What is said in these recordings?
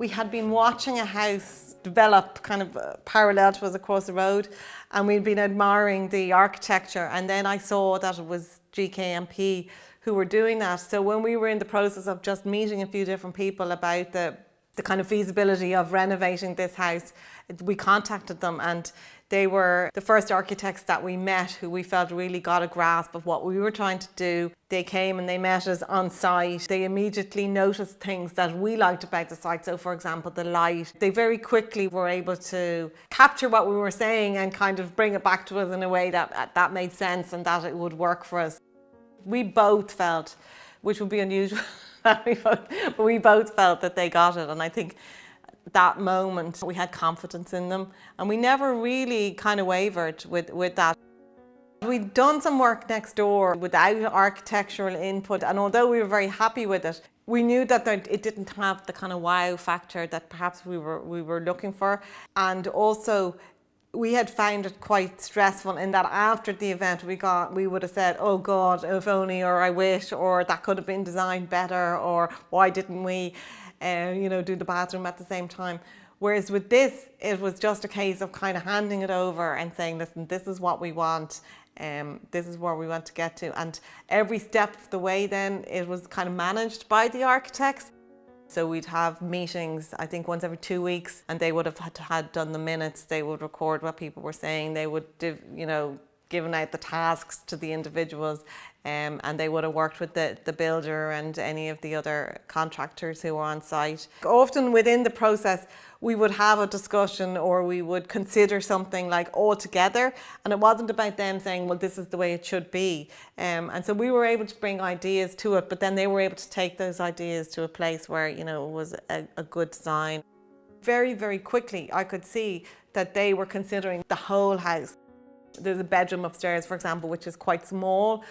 We had been watching a house develop kind of parallel to us across the road, and we'd been admiring the architecture, and then I saw that it was GKMP who were doing that. So when we were in the process of just meeting a few different people about the kind of feasibility of renovating this house, we contacted them, and they were the first architects that we met who we felt really got a grasp of what we were trying to do. They came and they met us on site. They immediately noticed things that we liked about the site. So for example, the light. They very quickly were able to capture what we were saying and kind of bring it back to us in a way that made sense and that it would work for us. We both felt, which would be unusual, but we both felt that they got it, and I think that moment we had confidence in them, and we never really kind of wavered with that. We'd done some work next door without architectural input, and although we were very happy with it, we knew that it didn't have the kind of wow factor that perhaps we were looking for. And also we had found it quite stressful in that after the event we would have said, oh God, if only, or I wish, or that could have been designed better, or why didn't we do the bathroom at the same time. Whereas with this, it was just a case of kind of handing it over and saying, listen, this is what we want, this is where we want to get to. And every step of the way then, it was kind of managed by the architects. So we'd have meetings, I think once every 2 weeks, and they would have had done the minutes. They would record what people were saying. They would, given out the tasks to the individuals, and they would have worked with the builder and any of the other contractors who were on site. Often within the process, we would have a discussion, or we would consider something like all together, and it wasn't about them saying, well, this is the way it should be. And so we were able to bring ideas to it, but then they were able to take those ideas to a place where, it was a good design. Very, very quickly, I could see that they were considering the whole house. There's a bedroom upstairs, for example, which is quite small.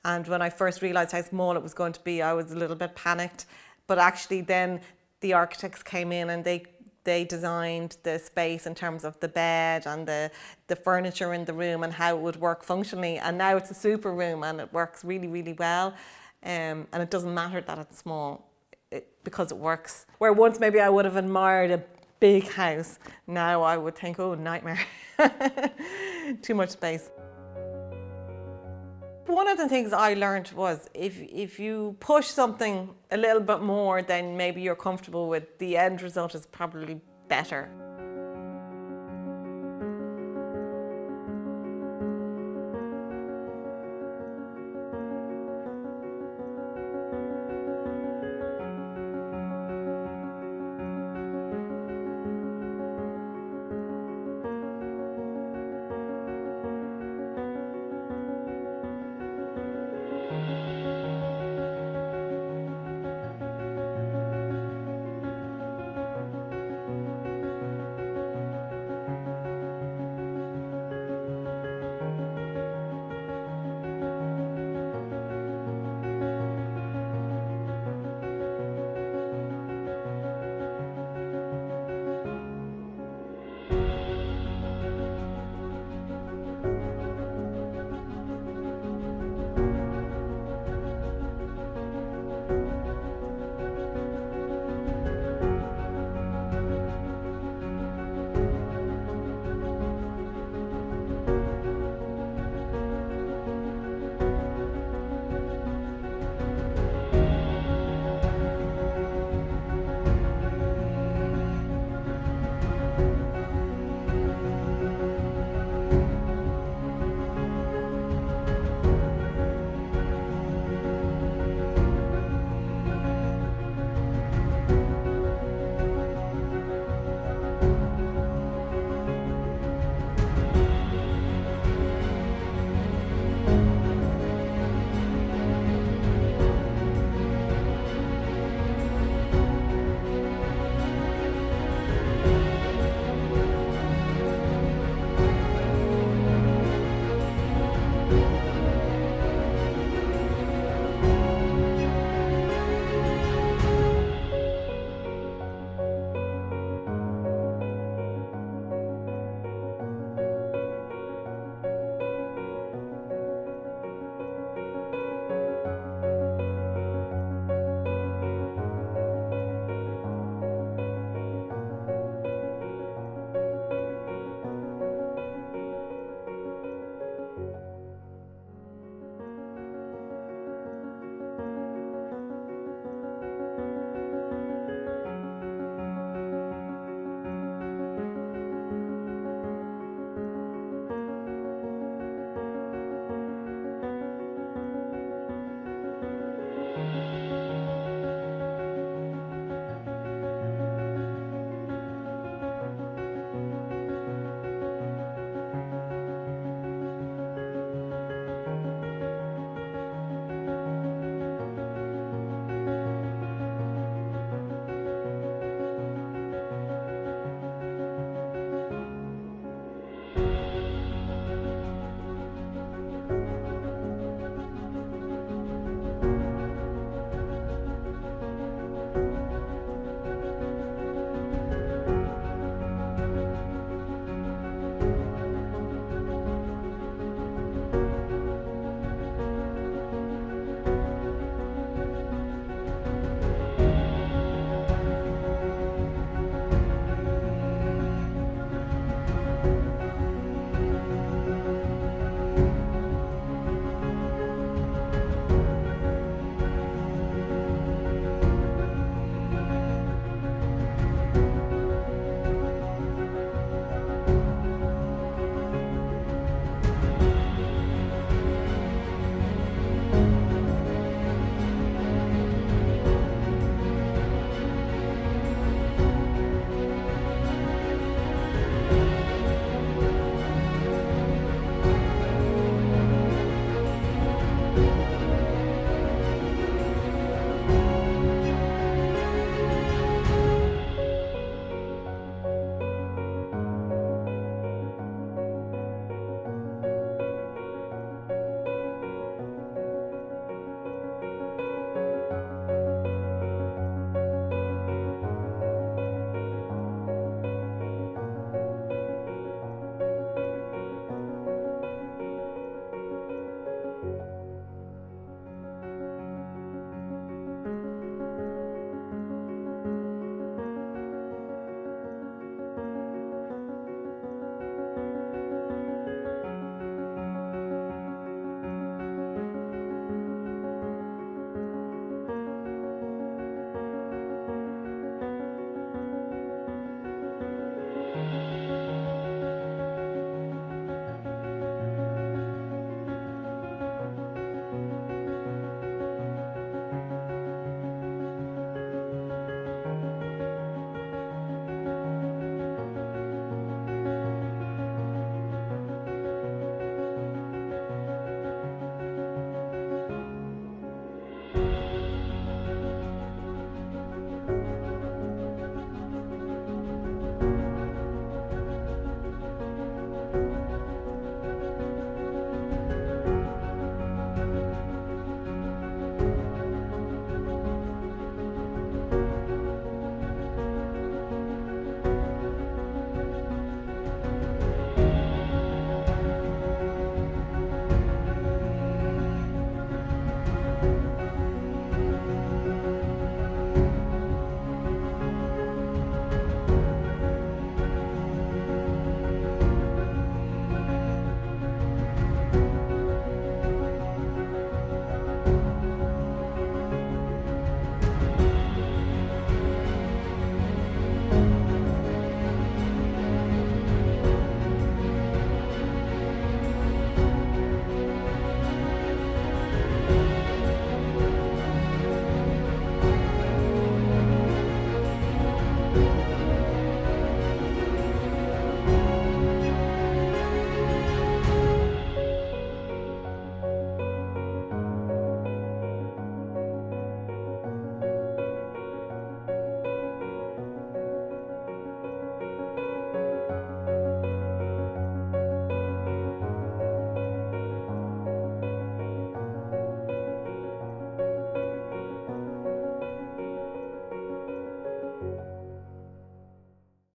And when I first realised how small it was going to be, I was a little bit panicked. But actually then the architects came in and they designed the space in terms of the bed and the furniture in the room and how it would work functionally. And now it's a super room and it works really, really well. And it doesn't matter that it's small because it works. Where once maybe I would have admired a big house, now I would think, oh, nightmare. Too much space. One of the things I learned was if you push something a little bit more than maybe you're comfortable with, the end result is probably better.